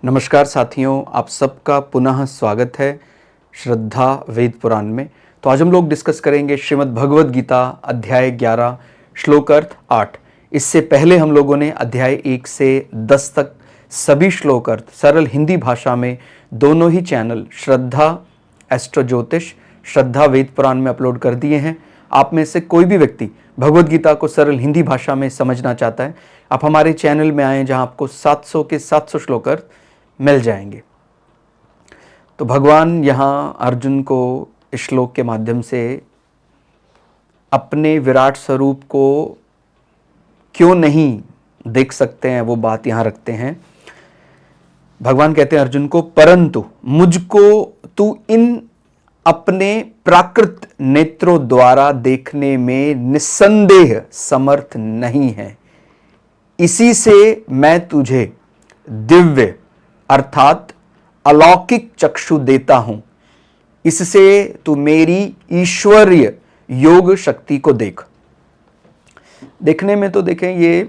नमस्कार साथियों, आप सबका पुनः स्वागत है श्रद्धा वेद पुराण में। तो आज हम लोग डिस्कस करेंगे श्रीमद् भगवद गीता अध्याय 11 श्लोकार्थ 8। इससे पहले हम लोगों ने अध्याय 1 से 10 तक सभी श्लोकार्थ सरल हिंदी भाषा में दोनों ही चैनल श्रद्धा एस्ट्रो ज्योतिष, श्रद्धा वेद पुराण में अपलोड कर दिए हैं। आप में से कोई भी व्यक्ति भगवद गीता को सरल हिंदी भाषा में समझना चाहता है, आप हमारे चैनल में आएँ जहां आपको 700 के 700 श्लोकार्थ मिल जाएंगे। तो भगवान यहाँ अर्जुन को इस श्लोक के माध्यम से अपने विराट स्वरूप को क्यों नहीं देख सकते हैं वो बात यहाँ रखते हैं। भगवान कहते हैं अर्जुन को, परंतु मुझको तू इन अपने प्राकृत नेत्रों द्वारा देखने में निस्संदेह समर्थ नहीं है। इसी से मैं तुझे दिव्य अर्थात अलौकिक चक्षु देता हूं। इससे तू मेरी ईश्वरीय योग शक्ति को देख। देखने में तो देखें ये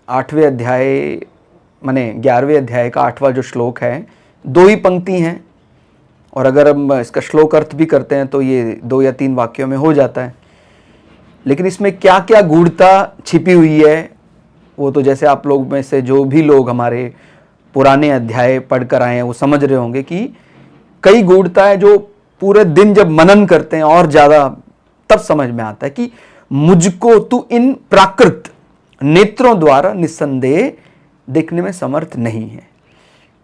8वें अध्याय माने 11वें अध्याय का 8वां जो श्लोक है, 2 ही पंक्ति हैं, और अगर हम इसका श्लोक अर्थ भी करते हैं तो ये 2 या 3 वाक्यों में हो जाता है। लेकिन इसमें क्या क्या गूढ़ता छिपी हुई है वो तो जैसे आप लोग में से जो भी लोग हमारे पुराने अध्याय पढ़कर आए हैं वो समझ रहे होंगे कि कई गूढ़ता है जो पूरे दिन जब मनन करते हैं और ज़्यादा तब समझ में आता है कि मुझको तू इन प्राकृत नेत्रों द्वारा निस्संदेह देखने में समर्थ नहीं है।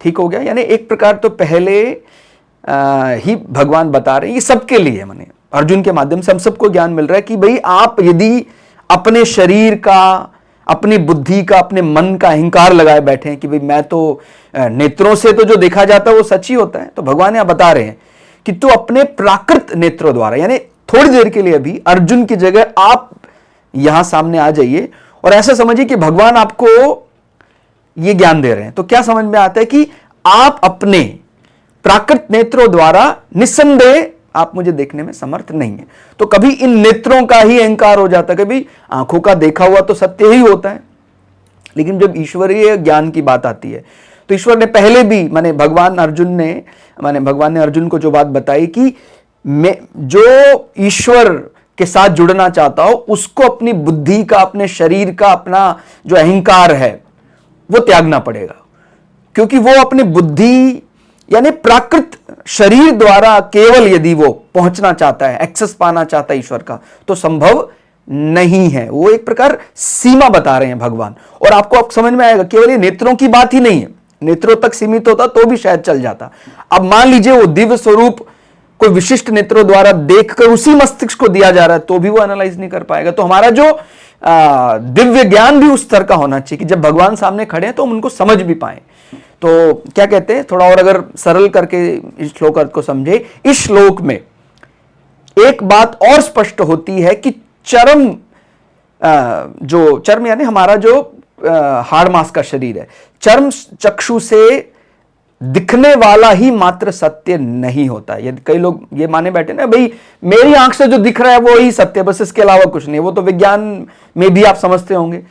ठीक हो गया। यानी एक प्रकार तो पहले ही भगवान बता रहे हैं, ये सबके लिए, माने अर्जुन के माध्यम से हम सबको ज्ञान मिल रहा है कि भाई आप यदि अपने शरीर का, अपनी बुद्धि का, अपने मन का अहंकार लगाए बैठे हैं कि भाई मैं तो नेत्रों से तो जो देखा जाता है वो सच ही होता है, तो भगवान यहां बता रहे हैं कि तू अपने प्राकृत नेत्रों द्वारा, यानी थोड़ी देर के लिए भी अर्जुन की जगह आप यहां सामने आ जाइए और ऐसा समझिए कि भगवान आपको ये ज्ञान दे रहे हैं। तो क्या समझ में आता है कि आप अपने प्राकृत नेत्रों द्वारा निस्संदेह आप मुझे देखने में समर्थ नहीं है। तो कभी इन नेत्रों का ही अहंकार हो जाता है, कभी आंखों का देखा हुआ तो सत्य ही होता है। लेकिन जब ईश्वरीय ज्ञान की बात आती है तो ईश्वर ने पहले भी भगवान ने अर्जुन को जो बात बताई कि मैं जो ईश्वर के साथ जुड़ना चाहता हो उसको अपनी बुद्धि का, अपने शरीर का, अपना जो अहंकार है वो त्यागना पड़ेगा, क्योंकि वो अपनी बुद्धि यानी प्राकृत शरीर द्वारा केवल यदि वो पहुंचना चाहता है, एक्सेस पाना चाहता है ईश्वर का, तो संभव नहीं है। वो एक प्रकार सीमा बता रहे हैं भगवान। और आपको अब समझ में आएगा, केवल ये नेत्रों की बात ही नहीं है, नेत्रों तक सीमित होता तो भी शायद चल जाता। अब मान लीजिए वो दिव्य स्वरूप कोई विशिष्ट नेत्रों द्वारा देखकर उसी मस्तिष्क को दिया जा रहा है तो भी वो एनालाइज नहीं कर पाएगा। तो हमारा जो दिव्य ज्ञान भी उस स्तर का होना चाहिए कि जब भगवान सामने खड़े हैं तो हम उनको समझ भी पाए। तो क्या कहते हैं, थोड़ा और अगर सरल करके इस श्लोक अर्थ को समझे, इस श्लोक में एक बात और स्पष्ट होती है कि जो चर्म यानी हमारा जो हाड़ मांस का शरीर है, चर्म चक्षु से दिखने वाला ही मात्र सत्य नहीं होता। यदि कई लोग ये माने बैठे ना, भाई मेरी आंख से जो दिख रहा है वो ही सत्य, बस इसके अलावा कुछ नहीं। वो तो विज्ञान में भी आप समझते होंगे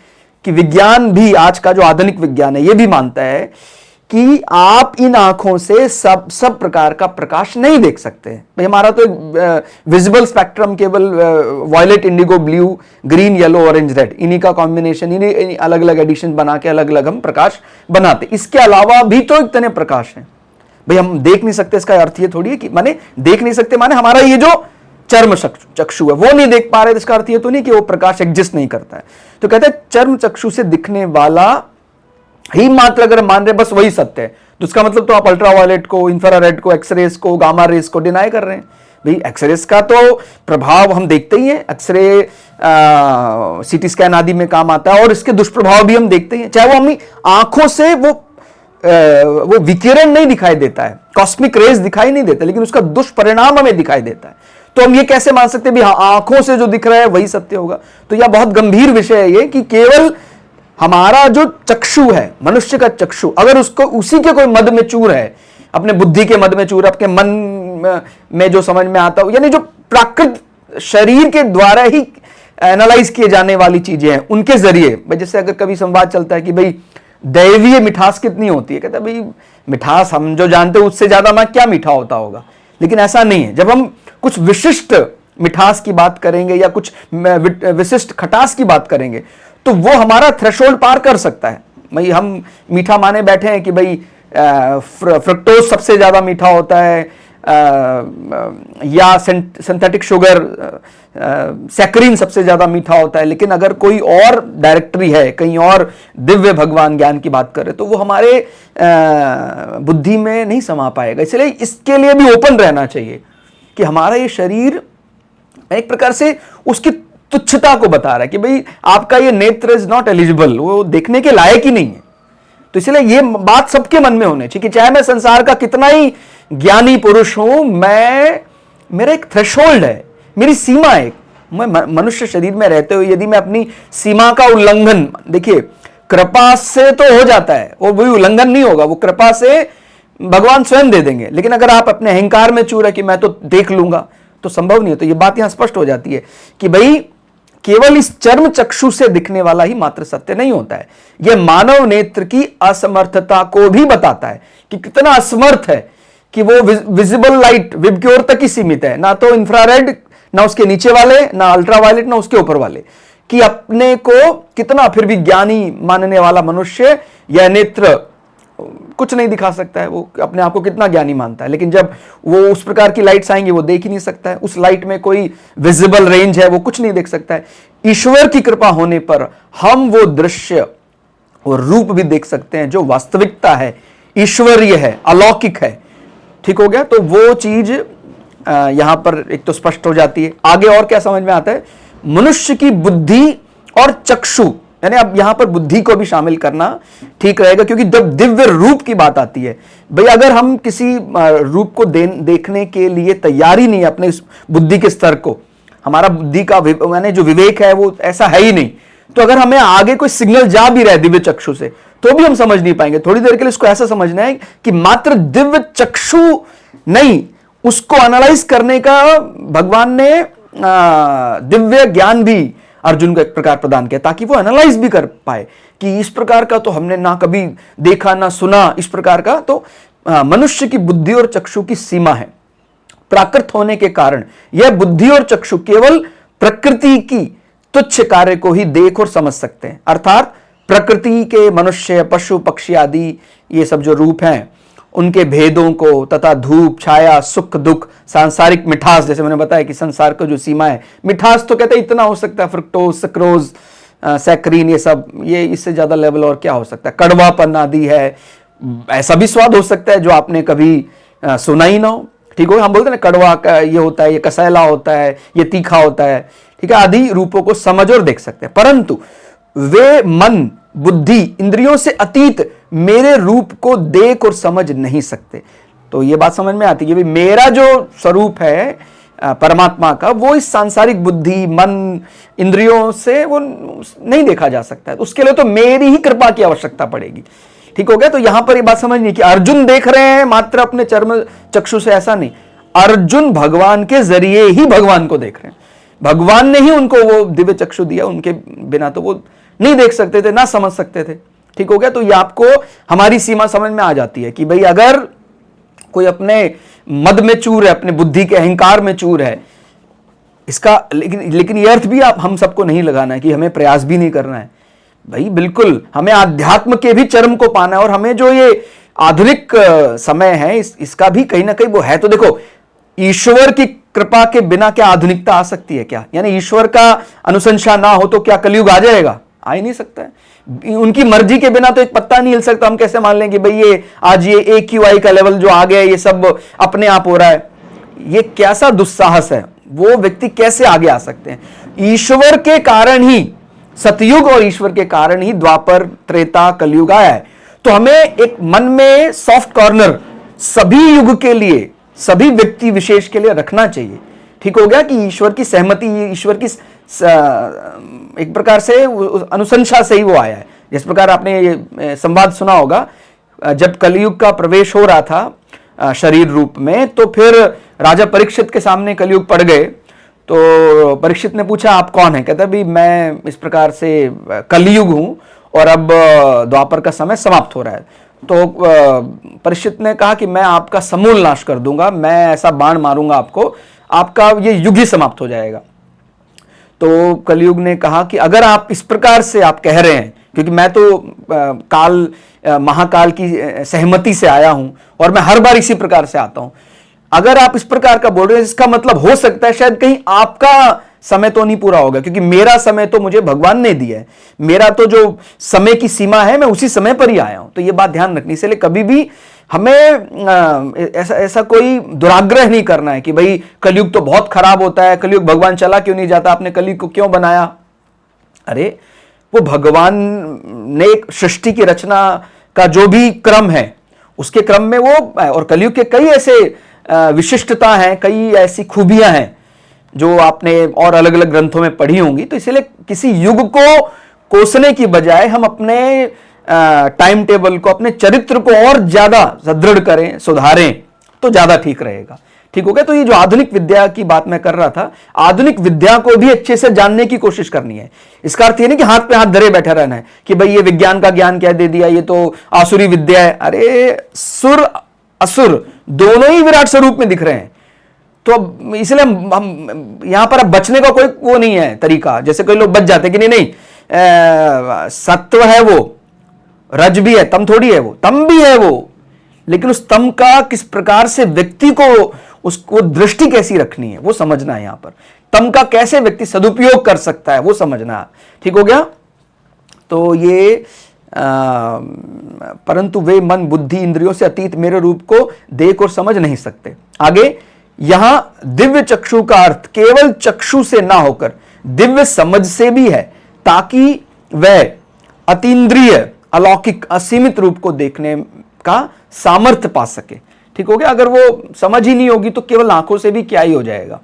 कि विज्ञान भी, आज का जो आधुनिक विज्ञान है, ये भी मानता है कि आप इन आंखों से सब प्रकार का प्रकाश नहीं देख सकते। भाई हमारा तो विजिबल स्पेक्ट्रम केवल violet, indigo, blue, green, yellow, orange, red, इन्हीं का कॉम्बिनेशन, इन्हीं अलग अलग एडिशन बना के अलग अलग हम प्रकाश बनाते। इसके अलावा भी तो इतने प्रकाश हैं। भाई हम देख नहीं सकते, इसका अर्थ ये थोड़ी है कि माने देख नहीं सकते माने हमारा ये जो चर्म चक्षु है वो नहीं देख पा रहे, इसका अर्थ ये तो नहीं कि वो प्रकाश एग्जिस्ट नहीं करता है। तो कहते हैं चर्म चक्षु से दिखने वाला ही मात्र अगर मान रहे बस वही सत्य है, तो उसका मतलब तो आप अल्ट्रावायलेट को, इंफ्रारेड को, एक्सरेज को, गामा रेज को डिनाई कर रहे हैं। भाई एक्सरेज का तो प्रभाव हम देखते ही हैं, एक्सरे सीटी स्कैन आदि में काम आता है, और इसके दुष्प्रभाव भी हम देखते ही हैं। चाहे वो हमें आंखों से वो विकिरण नहीं दिखाई देता है, कॉस्मिक रेज दिखाई नहीं देता, लेकिन उसका दुष्परिणाम हमें दिखाई देता है। तो हम ये कैसे मान सकते हैं भी हाँ आंखों से जो दिख रहा है वही सत्य होगा? तो यह बहुत गंभीर विषय है ये कि केवल हमारा जो चक्षु है, मनुष्य का चक्षु, अगर उसको उसी के कोई मद में चूर है, अपने बुद्धि के मद में चूर, अपने मन में जो समझ में आता हो, यानी जो प्राकृत शरीर के द्वारा ही एनालाइज किए जाने वाली चीजें हैं, उनके जरिए, जैसे अगर कभी संवाद चलता है कि भाई दैवीय मिठास कितनी होती है, कहता भाई मिठास हम जो जानते हैं उससे ज्यादा मैं क्या मीठा होता होगा। लेकिन ऐसा नहीं है। जब हम कुछ विशिष्ट मिठास की बात करेंगे या कुछ विशिष्ट खटास की बात करेंगे तो वो हमारा थ्रेशोल्ड पार कर सकता है। भाई हम मीठा माने बैठे हैं कि भाई फ्रक्टोज सबसे ज्यादा मीठा होता है, या सिंथेटिक शुगर सैकरीन सबसे ज्यादा मीठा होता है। लेकिन अगर कोई और डायरेक्टरी है, कहीं और दिव्य भगवान ज्ञान की बात करें तो वो हमारे बुद्धि में नहीं समा पाएगा। इसलिए इसके लिए भी ओपन रहना चाहिए कि हमारा ये शरीर एक प्रकार से उसकी तुच्छता को बता रहा है कि भाई आपका ये नेत्र इज नॉट एलिजिबल, वो देखने के लायक ही नहीं है। तो इसलिए ये बात सबके मन में होनी चाहिए कि चाहे मैं संसार का कितना ही ज्ञानी पुरुष हूं, मेरा एक थ्रेशोल्ड है, मेरी सीमा है। मैं मनुष्य शरीर में रहते हुए यदि मैं अपनी सीमा का उल्लंघन, देखिए कृपा से तो हो जाता है, वो वही उल्लंघन नहीं होगा, वो कृपा से भगवान स्वयं दे देंगे। लेकिन अगर आप अपने अहंकार में चूर है कि मैं तो देख लूंगा, तो संभव नहीं है। तो ये बात यहां स्पष्ट हो जाती है कि भाई केवल इस चर्म चक्षु से दिखने वाला ही मात्र सत्य नहीं होता है। यह मानव नेत्र की असमर्थता को भी बताता है कि कितना असमर्थ है, कि वो विजिबल लाइट विबग्योर तक ही सीमित है, ना तो इंफ्रारेड, ना उसके नीचे वाले, ना अल्ट्रावायलेट, ना उसके ऊपर वाले, कि अपने को कितना फिर भी ज्ञानी मानने वाला मनुष्य यह नेत्र कुछ नहीं दिखा सकता है। वो अपने आप को कितना ज्ञानी मानता है, लेकिन जब वो उस प्रकार की लाइट्स आएंगी वो देख ही नहीं सकता है। उस लाइट में कोई विजिबल रेंज है, वो कुछ नहीं देख सकता है। ईश्वर की कृपा होने पर हम वो दृश्य और रूप भी देख सकते हैं जो वास्तविकता है, ईश्वरीय है, अलौकिक है। ठीक हो गया। तो वो चीज यहां पर एक तो स्पष्ट हो जाती है। आगे और क्या समझ में आता है, मनुष्य की बुद्धि और चक्षु, यानी अब यहां पर बुद्धि को भी शामिल करना ठीक रहेगा, क्योंकि जब दिव्य रूप की बात आती है, भाई अगर हम किसी रूप को देखने के लिए तैयारी नहीं है अपने इस बुद्धि के स्तर को, हमारा बुद्धि का यानी जो विवेक है वो ऐसा है ही नहीं, तो अगर हमें आगे कोई सिग्नल जा भी रहा है दिव्य चक्षु से तो भी हम समझ नहीं पाएंगे। थोड़ी देर के लिए इसको ऐसा समझना है कि मात्र दिव्य चक्षु नहीं, उसको एनालाइज करने का भगवान ने दिव्य ज्ञान भी अर्जुन को एक प्रकार प्रदान किया, ताकि वो एनालाइज भी कर पाए कि इस प्रकार का तो हमने ना कभी देखा ना सुना इस प्रकार का। तो मनुष्य की बुद्धि और चक्षु की सीमा है। प्राकृत होने के कारण यह बुद्धि और चक्षु केवल प्रकृति की तुच्छ कार्य को ही देख और समझ सकते हैं। अर्थात प्रकृति के मनुष्य, पशु, पक्षी आदि ये सब जो रूप हैं उनके भेदों को तथा धूप, छाया, सुख, दुख, सांसारिक मिठास, जैसे मैंने बताया कि संसार का जो सीमा है, मिठास तो कहते हैं इतना हो सकता है, फ्रुक्टोज, सक्रोज, सैकरीन, ये सब, ये इससे ज्यादा लेवल और क्या हो सकता है, कड़वापन आदि है। ऐसा भी स्वाद हो सकता है जो आपने कभी सुना ही ना हो। ठीक हो, हम बोलते हैं ना कड़वा का ये होता है, ये कसैला होता है, ये तीखा होता है, ठीक है, आदि रूपों को समझ और देख सकते हैं। परंतु वे मन, बुद्धि, इंद्रियों से अतीत मेरे रूप को देख और समझ नहीं सकते। तो ये बात समझ में आती है कि मेरा जो स्वरूप है परमात्मा का, वो इस सांसारिक बुद्धि, मन, इंद्रियों से वो नहीं देखा जा सकता है। उसके लिए तो मेरी ही कृपा की आवश्यकता पड़ेगी। ठीक हो गया। तो यहां पर ये बात समझनी कि अर्जुन देख रहे हैं मात्र अपने चर्म चक्षु से, ऐसा नहीं। अर्जुन भगवान के जरिए ही भगवान को देख रहे हैं। भगवान ने ही उनको वो दिव्य चक्षु दिया, उनके बिना तो वो नहीं देख सकते थे, ना समझ सकते थे। ठीक हो गया। तो ये आपको हमारी सीमा समझ में आ जाती है कि भाई अगर कोई अपने मद में चूर है, अपने बुद्धि के अहंकार में चूर है, इसका लेकिन ये अर्थ भी आप हम सबको नहीं लगाना है कि हमें प्रयास भी नहीं करना है। भाई बिल्कुल हमें आध्यात्म के भी चरम को पाना है। और हमें जो ये आधुनिक समय है इसका भी कहीं ना कहीं वो है। तो देखो, ईश्वर की कृपा के बिना क्या आधुनिकता आ सकती है क्या? यानी ईश्वर का अनुशंसा ना हो तो क्या कलयुग आ जाएगा? आ ही नहीं सकता है। उनकी मर्जी के बिना तो एक पत्ता नहीं हिल सकता। हम कैसे मान लें कि भाई ये आज ये AQI का लेवल जो आ गया, ये सब अपने आप हो रहा है? ये कैसा दुस्साहस है? वो व्यक्ति कैसे आगे आ सकते हैं? ईश्वर के कारण ही सतयुग और ईश्वर के कारण ही द्वापर, त्रेता, कलयुग आया है। तो हमें एक मन में सॉफ्ट कॉर्नर सभी युग के लिए, सभी व्यक्ति विशेष के लिए रखना चाहिए। ठीक हो गया कि ईश्वर की सहमति, ईश्वर की एक प्रकार से अनुशंसा से ही वो आया है। जिस प्रकार आपने ये संवाद सुना होगा, जब कलयुग का प्रवेश हो रहा था शरीर रूप में, तो फिर राजा परीक्षित के सामने कलयुग पड़ गए। तो परीक्षित ने पूछा आप कौन है? कहता भी मैं इस प्रकार से कलयुग हूं और अब द्वापर का समय समाप्त हो रहा है। तो परीक्षित ने कहा कि मैं आपका समूल नाश कर दूंगा, मैं ऐसा बाण मारूंगा आपको, आपका ये युग ही समाप्त हो जाएगा। तो कलयुग ने कहा कि अगर आप इस प्रकार से आप कह रहे हैं, क्योंकि मैं तो महाकाल की सहमति से आया हूं और मैं हर बार इसी प्रकार से आता हूं, अगर आप इस प्रकार का बोल रहे हैं, इसका मतलब हो सकता है शायद कहीं आपका समय तो नहीं पूरा होगा, क्योंकि मेरा समय तो मुझे भगवान ने दिया है, मेरा तो जो समय की सीमा है मैं उसी समय पर ही आया हूं। तो यह बात ध्यान रखनी, इसलिए कभी भी हमें ऐसा कोई दुराग्रह नहीं करना है कि भाई कलयुग तो बहुत खराब होता है, कलयुग भगवान चला क्यों नहीं जाता, आपने कलयुग को क्यों बनाया। अरे वो भगवान ने एक सृष्टि की रचना का जो भी क्रम है उसके क्रम में वो, और कलयुग के कई ऐसे विशिष्टता हैं, कई ऐसी खूबियां हैं जो आपने और अलग अलग ग्रंथों में पढ़ी होंगी। तो इसलिए किसी युग को कोसने की बजाय हम अपने टाइम टेबल को, अपने चरित्र को और ज्यादा सुदृढ़ करें, सुधारें तो ज्यादा ठीक रहेगा। ठीक हो गया। तो ये जो आधुनिक विद्या की बात मैं कर रहा था, आधुनिक विद्या को भी अच्छे से जानने की कोशिश करनी है। इसका अर्थ ये नहीं कि हाथ पे हाथ धरे बैठे रहना है कि भाई ये विज्ञान का ज्ञान क्या दे दिया, ये तो आसुरी विद्या है। अरे सुर असुर दोनों ही विराट स्वरूप में दिख रहे हैं। तो अब इसलिए हम यहां पर अब बचने का कोई वो नहीं है तरीका, जैसे कोई लोग बच जाते हैं कि नहीं सत्व है वो, रज भी है, तम थोड़ी है वो, तम भी है वो, लेकिन उस तम का किस प्रकार से व्यक्ति को उसको दृष्टि कैसी रखनी है वो समझना है। यहां पर तम का कैसे व्यक्ति सदुपयोग कर सकता है वो समझना है। ठीक हो गया। तो ये परंतु वे मन बुद्धि इंद्रियों से अतीत मेरे रूप को देख और समझ नहीं सकते। आगे यहां दिव्य चक्षु का अर्थ केवल चक्षु से ना होकर दिव्य समझ से भी है, ताकि वह अतीन्द्रिय अलौकिक असीमित रूप को देखने का सामर्थ्य पा सके। ठीक हो गया। अगर वो समझ ही नहीं होगी तो केवल आंखों से भी क्या ही हो जाएगा।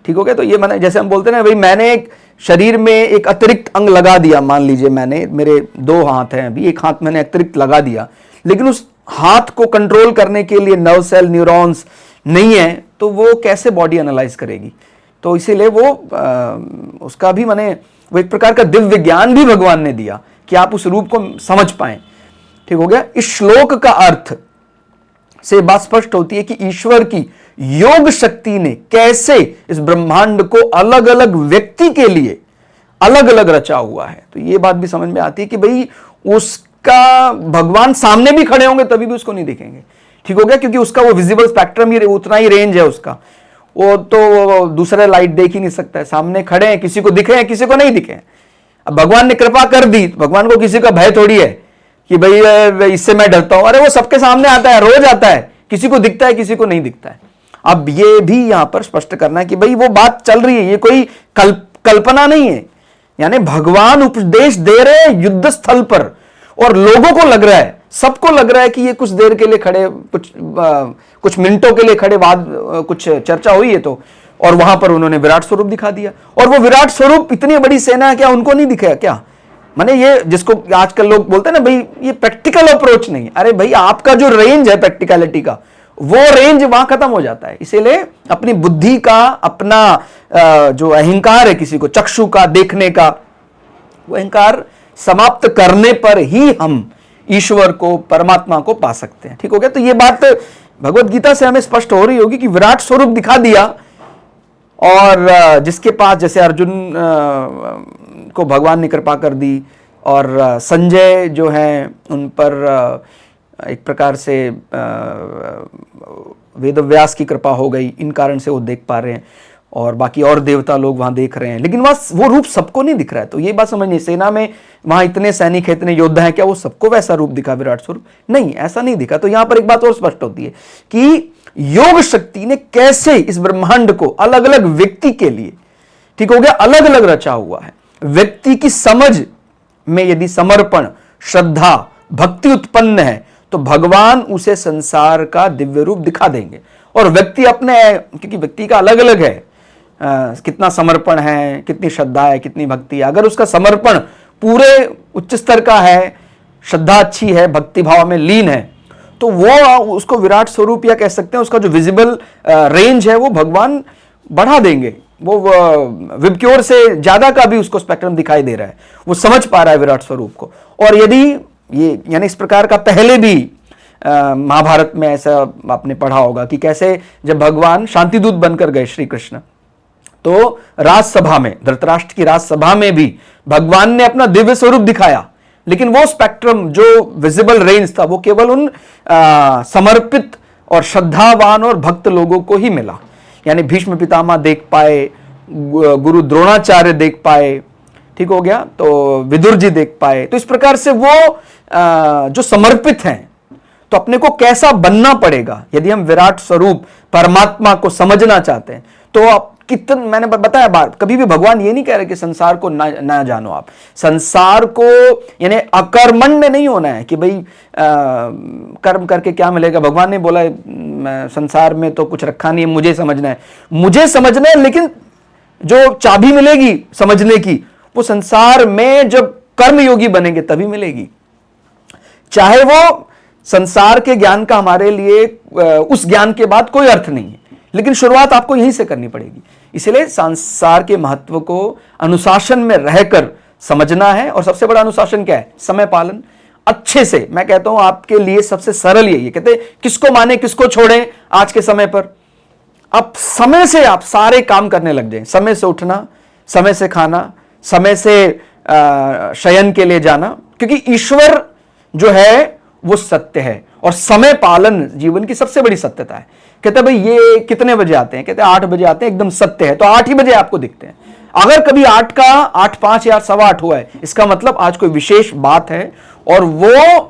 ठीक हो गया। तो ये मैंने, जैसे हम बोलते हैं ना भाई, मैंने एक शरीर में एक अतिरिक्त अंग लगा दिया, मान लीजिए मैंने, मेरे 2 हाथ हैं, अभी एक हाथ मैंने अतिरिक्त लगा दिया, लेकिन उस हाथ को कंट्रोल करने के लिए नर्व सेल, न्यूरॉन्स नहीं है, तो वो कैसे बॉडी एनालाइज करेगी। तो इसीलिए वो उसका भी मैंने वो एक प्रकार का दिव्य ज्ञान भी भगवान ने दिया कि आप उस रूप को समझ पाए। ठीक हो गया। इस श्लोक का अर्थ से बात स्पष्ट होती है कि ईश्वर की योग शक्ति ने कैसे इस ब्रह्मांड को अलग अलग व्यक्ति के लिए अलग अलग रचा हुआ है। तो ये बात भी समझ में आती है कि भाई उसका भगवान सामने भी खड़े होंगे तभी भी उसको नहीं दिखेंगे। ठीक हो गया। क्योंकि उसका वो विजिबल स्पेक्ट्रम ही उतना ही रेंज है उसका, वो तो दूसरे लाइट देख ही नहीं सकता है। सामने खड़े हैं, किसी को दिखे हैं, किसी को नहीं दिखे हैं। अब भगवान ने कृपा कर दी, भगवान को किसी का भय थोड़ी है कि भाई इससे मैं डरता हूं। अरे वो सबके सामने आता है, रोज आता है, किसी को दिखता है, किसी को नहीं दिखता है। अब ये भी यहां पर स्पष्ट करना है कि भाई वो बात चल रही है, ये कोई कल्पना नहीं है। यानी भगवान उपदेश दे रहे हैं युद्ध स्थल पर, और लोगों को लग रहा है, सबको लग रहा है कि ये कुछ देर के लिए खड़े, कुछ मिनटों के लिए खड़े, बाद कुछ चर्चा हुई है तो, और वहां पर उन्होंने विराट स्वरूप दिखा दिया। और वो विराट स्वरूप इतनी बड़ी सेना है, क्या उनको नहीं दिखेगा क्या? माने ये जिसको आजकल लोग बोलते हैं ना भाई ये प्रैक्टिकल अप्रोच नहीं। अरे भाई आपका जो रेंज है प्रैक्टिकलिटी का, वो रेंज वहां खत्म हो जाता है। इसीलिए अपनी बुद्धि का, अपना जो अहंकार है किसी को चक्षु का, देखने का, वो अहंकार समाप्त करने पर ही हम ईश्वर को, परमात्मा को पा सकते हैं। ठीक हो गया। तो ये बात भगवत गीता से हमें स्पष्ट हो रही होगी कि विराट स्वरूप दिखा दिया, और जिसके पास, जैसे अर्जुन को भगवान ने कृपा कर दी, और संजय जो हैं उन पर एक प्रकार से वेदव्यास की कृपा हो गई, इन कारण से वो देख पा रहे हैं, और बाकी और देवता लोग वहां देख रहे हैं। लेकिन वहां वो रूप सबको नहीं दिख रहा है। तो ये बात समझनी, सेना में वहां इतने सैनिक है, इतने योद्धा हैं, क्या वो सबको वैसा रूप दिखा विराट स्वरूप? नहीं, ऐसा नहीं दिखा। तो यहां पर एक बात और स्पष्ट होती है कि योग शक्ति ने कैसे इस ब्रह्मांड को अलग अलग व्यक्ति के लिए, ठीक हो गया, अलग अलग रचा हुआ है। व्यक्ति की समझ में यदि समर्पण, श्रद्धा, भक्ति उत्पन्न है तो भगवान उसे संसार का दिव्य रूप दिखा देंगे। और व्यक्ति अपने, क्योंकि व्यक्ति का अलग अलग है, कितना समर्पण है, कितनी श्रद्धा है, कितनी भक्ति है। अगर उसका समर्पण पूरे उच्च स्तर का है, श्रद्धा अच्छी है, भक्ति भाव में लीन है, तो वो उसको विराट स्वरूप, या कह सकते हैं उसका जो विजिबल रेंज है वो भगवान बढ़ा देंगे। वो विबक्योर से ज्यादा का भी उसको स्पेक्ट्रम दिखाई दे रहा है, वो समझ पा रहा है विराट स्वरूप को। और यदि ये यानी इस प्रकार का पहले भी महाभारत में ऐसा आपने पढ़ा होगा कि कैसे जब भगवान शांतिदूत बनकर गए श्री कृष्ण, तो राजसभा में, धृतराष्ट्र की राजसभा में भी भगवान ने अपना दिव्य स्वरूप दिखाया, लेकिन वो स्पेक्ट्रम जो विजिबल रेंज था वो केवल उन समर्पित और श्रद्धावान और भक्त लोगों को ही मिला। यानी भीष्म पितामह देख पाए, गुरु द्रोणाचार्य देख पाए, ठीक हो गया, तो विदुर जी देख पाए। तो इस प्रकार से वो जो समर्पित हैं, तो अपने को कैसा बनना पड़ेगा यदि हम विराट स्वरूप परमात्मा को समझना चाहते हैं। तो आप कितने, मैंने बताया बात, कभी भी भगवान ये नहीं कह रहे कि संसार को ना जानो। आप संसार को यानी अकर्मण्य नहीं होना है कि भाई कर्म करके क्या मिलेगा। भगवान ने बोला संसार में तो कुछ रखा नहीं है, मुझे समझना है, मुझे समझना है, लेकिन जो चाबी मिलेगी समझने की वो संसार में जब कर्मयोगी बनेंगे तभी मिलेगी। चाहे वो संसार के ज्ञान का हमारे लिए उस ज्ञान के बाद कोई अर्थ नहीं है, लेकिन शुरुआत आपको यहीं से करनी पड़ेगी। इसलिए संसार के महत्व को अनुशासन में रहकर समझना है। और सबसे बड़ा अनुशासन क्या है? समय पालन। अच्छे से, मैं कहता हूं आपके लिए सबसे सरल यही है। कहते किसको माने किसको छोड़ें आज के समय पर। अब समय से आप सारे काम करने लग जाएं। समय से उठना, समय से खाना, समय से शयन के लिए जाना, क्योंकि ईश्वर जो है वो सत्य है और समय पालन जीवन की सबसे बड़ी सत्यता है। कहते भाई ये कितने बजे आते हैं? कहते 8 बजे आते हैं, एकदम सत्य है। तो 8 ही बजे आपको दिखते हैं। अगर कभी 8 का 8:05 या 8:15 हुआ है, इसका मतलब आज कोई विशेष बात है, और वो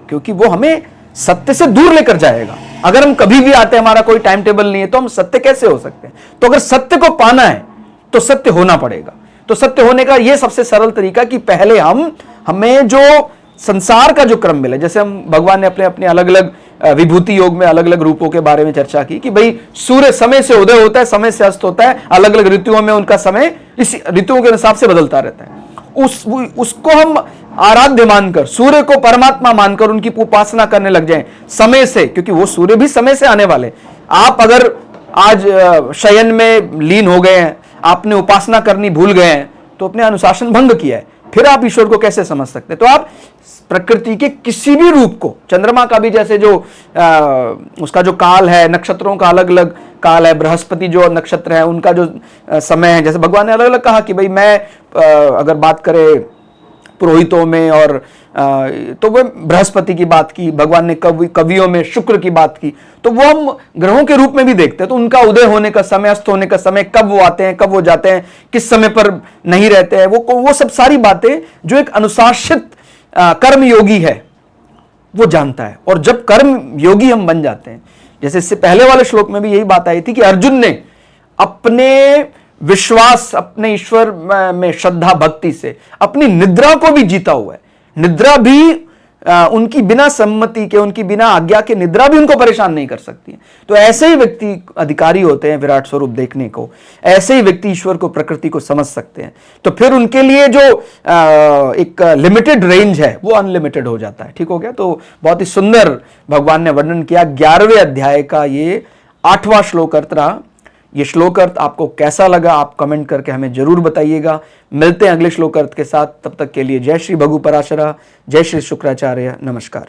क्योंकि वो हमें सत्य से दूर लेकर जाएगा। अगर हम कभी भी आते हैं, हमारा कोई टाइम टेबल नहीं है, तो हम सत्य कैसे हो सकते हैं? तो अगर सत्य को पाना है तो सत्य होना पड़ेगा। तो सत्य होने का यह सबसे सरल तरीका कि पहले हमें जो संसार का जो क्रम मिला, जैसे हम भगवान ने अपने अपने अलग अलग विभूति योग में अलग अलग रूपों के बारे में चर्चा की कि भाई सूर्य समय से उदय होता है, समय से अस्त होता है, अलग अलग ऋतुओं में उनका समय इस ऋतुओं के हिसाब से बदलता रहता है। उसको हम आराध्य मानकर, सूर्य को परमात्मा मानकर उनकी उपासना करने लग जाएं समय से, क्योंकि वो सूर्य भी समय से आने वाले। आप अगर आज शयन में लीन हो गए हैं, आपने उपासना करनी भूल गए हैं, तो अपने अनुशासन भंग किया है, फिर आप ईश्वर को कैसे समझ सकते हैं? तो आप प्रकृति के किसी भी रूप को, चंद्रमा का भी जैसे जो उसका जो काल है, नक्षत्रों का अलग अलग काल है, बृहस्पति जो नक्षत्र है उनका जो समय है, जैसे भगवान ने अलग अलग कहा कि भाई मैं अगर बात करें पुरोहितों में और तो वो बृहस्पति की बात की, भगवान ने कवियों में शुक्र की बात की, तो वो हम ग्रहों के रूप में भी देखते हैं। तो उनका उदय होने का समय, अस्त होने का समय, कब वो आते हैं, कब वो जाते हैं, किस समय पर नहीं रहते हैं, वो सब सारी बातें जो एक अनुशासित कर्म योगी है वो जानता है। और जब कर्म योगी हम बन जाते हैं, जैसे इससे पहले वाले श्लोक में भी यही बात आई थी कि अर्जुन ने अपने विश्वास, अपने ईश्वर में श्रद्धा भक्ति से अपनी निद्रा को भी जीता हुआ है। निद्रा भी उनकी बिना सम्मति के, उनकी बिना आज्ञा के निद्रा भी उनको परेशान नहीं कर सकती है। तो ऐसे ही व्यक्ति अधिकारी होते हैं विराट स्वरूप देखने को, ऐसे ही व्यक्ति ईश्वर को, प्रकृति को समझ सकते हैं। तो फिर उनके लिए जो एक लिमिटेड रेंज है वो अनलिमिटेड हो जाता है। ठीक हो गया? तो बहुत ही सुंदर भगवान ने वर्णन किया 11वें अध्याय का ये 8वां श्लोक अर्थ रहा। ये श्लोक अर्थ आपको कैसा लगा आप कमेंट करके हमें जरूर बताइएगा। मिलते हैं अगले श्लोक अर्थ के साथ, तब तक के लिए जय श्री भगु पराशरा, जय श्री शुक्राचार्य, नमस्कार।